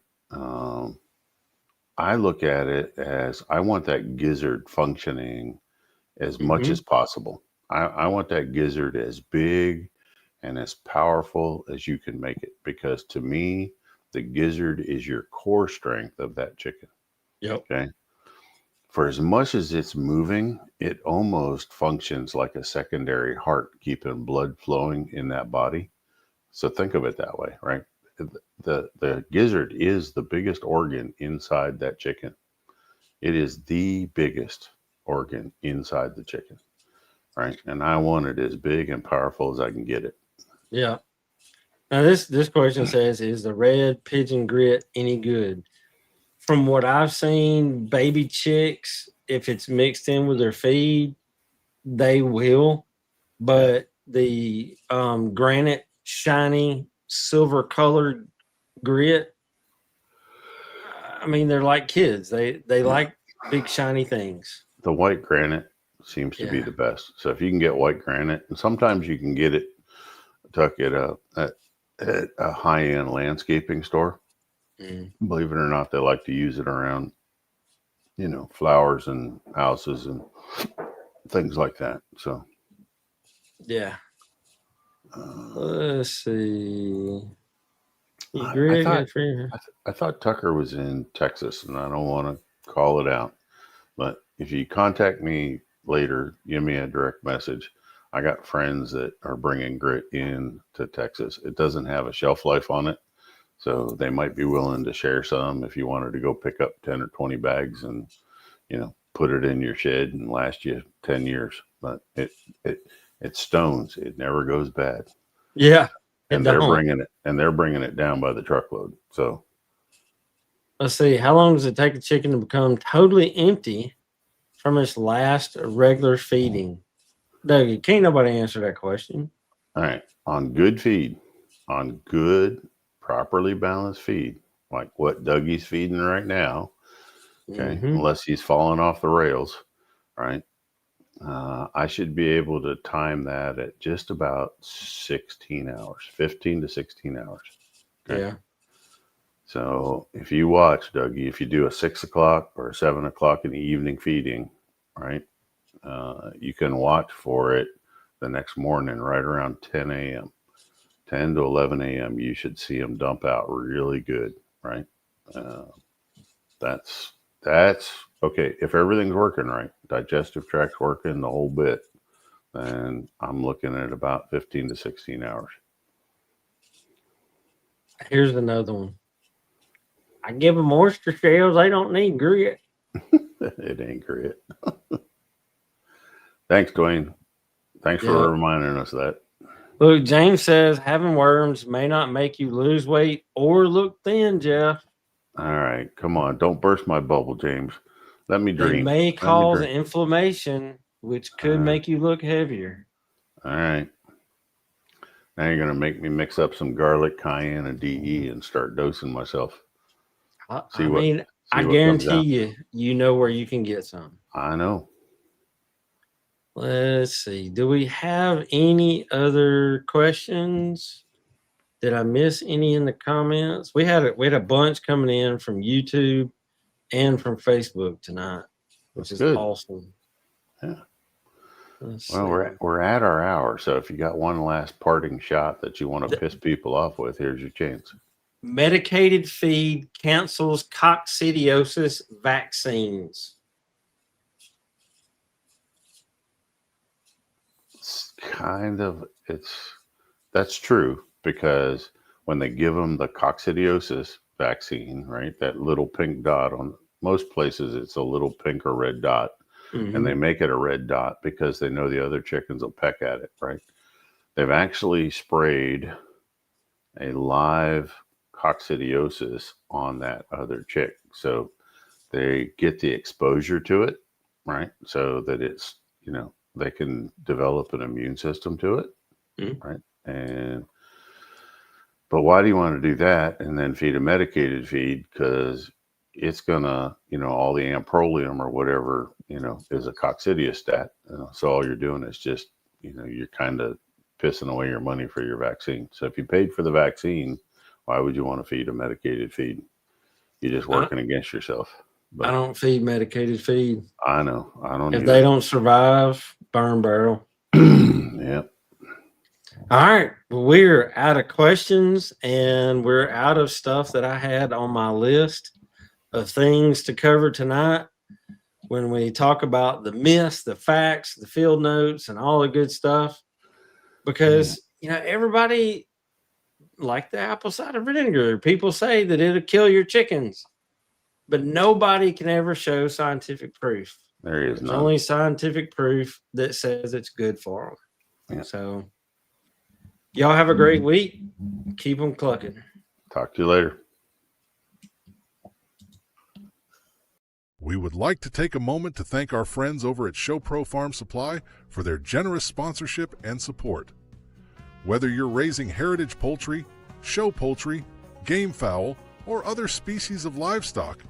I look at it as I want that gizzard functioning as much as possible. I want that gizzard as big and as powerful as you can make it, because to me, the gizzard is your core strength of that chicken. Yep. Okay. For as much as it's moving, it almost functions like a secondary heart, keeping blood flowing in that body. So think of it that way, right? The gizzard is the biggest organ inside that chicken. It is the biggest organ inside the chicken, right? And I want it as big and powerful as I can get it. Yeah. Now this question says, is the red pigeon grit any good? From what I've seen, baby chicks, if it's mixed in with their feed, they will. But the granite, shiny, silver colored grit, I mean, they're like kids. They like big shiny things. The white granite seems to be the best. So if you can get white granite, and sometimes you can get it, Tuck, at a high-end landscaping store. Believe it or not, they like to use it around, flowers and houses and things like that. So, yeah. Let's see. I thought Tucker was in Texas, and I don't want to call it out, but if you contact me later, give me a direct message. I got friends that are bringing grit in to Texas. It doesn't have a shelf life on it, so they might be willing to share some if you wanted to go pick up 10 or 20 bags and, put it in your shed and last you 10 years. But it stones. It never goes bad. Yeah. And they're bringing it down by the truckload. So let's see. How long does it take a chicken to become totally empty from its last regular feeding? Dougie, can't nobody answer that question. All right. On good feed, on good, properly balanced feed, like what Dougie's feeding right now, okay, unless he's falling off the rails, right? I should be able to time that at just about 16 hours, 15 to 16 hours. Okay? Yeah. So if you watch, Dougie, if you do a 6 o'clock or 7 o'clock in the evening feeding, right, you can watch for it the next morning right around 10 a.m. 10 to 11 a.m. You should see them dump out really good, right? That's okay. If everything's working right, digestive tract's working, the whole bit, then I'm looking at about 15 to 16 hours. Here's another one. I give them oyster shells. They don't need grit. It ain't grit. Thanks, Dwayne. Thanks for reminding us that. Look, James says having worms may not make you lose weight or look thin, Jeff. All right, come on. Don't burst my bubble, James. Let me dream. They may cause inflammation, which could make you look heavier. All right. Now you're going to make me mix up some garlic, cayenne, and DE and start dosing myself. I guarantee you know where you can get some. I know. Let's see. Do we have any other questions? Did I miss any in the comments? We had a bunch coming in from YouTube and from Facebook tonight, which is good. Awesome. Yeah. Well, we're at our hour, so if you got one last parting shot that you want to piss people off with, here's your chance. Medicated feed cancels coccidiosis vaccines. That's true, because when they give them the coccidiosis vaccine, right, that little pink dot, on most places it's a little pink or red dot, and they make it a red dot because they know the other chickens will peck at it, right? They've actually sprayed a live coccidiosis on that other chick. So they get the exposure to it, right? So that it's, they can develop an immune system to it, right? But why do you want to do that and then feed a medicated feed? Because it's gonna, all the amprolium or whatever, is a coccidiostat. So all you're doing is just, you're kind of pissing away your money for your vaccine. So if you paid for the vaccine, why would you want to feed a medicated feed? You're just working against yourself. But I don't feed medicated feed. I know. I don't. If they don't survive, burn barrel. Yep. All right. We're out of questions and we're out of stuff that I had on my list of things to cover tonight. When we talk about the myths, the facts, the field notes, and all the good stuff, because everybody like the apple cider vinegar. People say that it'll kill your chickens, but nobody can ever show scientific proof. There's only scientific proof that says it's good for them. Yeah. So y'all have a great week. Keep them clucking. Talk to you later. We would like to take a moment to thank our friends over at ShowPro Farm Supply for their generous sponsorship and support. Whether you're raising heritage poultry, show poultry, game fowl, or other species of livestock,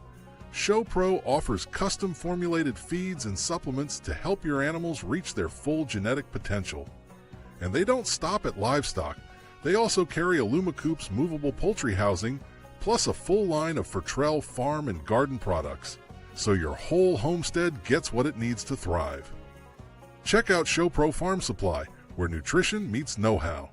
ShowPro offers custom formulated feeds and supplements to help your animals reach their full genetic potential. And they don't stop at livestock. They also carry AlumaCoop's movable poultry housing, plus a full line of Fertrell farm and garden products, so your whole homestead gets what it needs to thrive. Check out ShowPro Farm Supply, where nutrition meets know-how.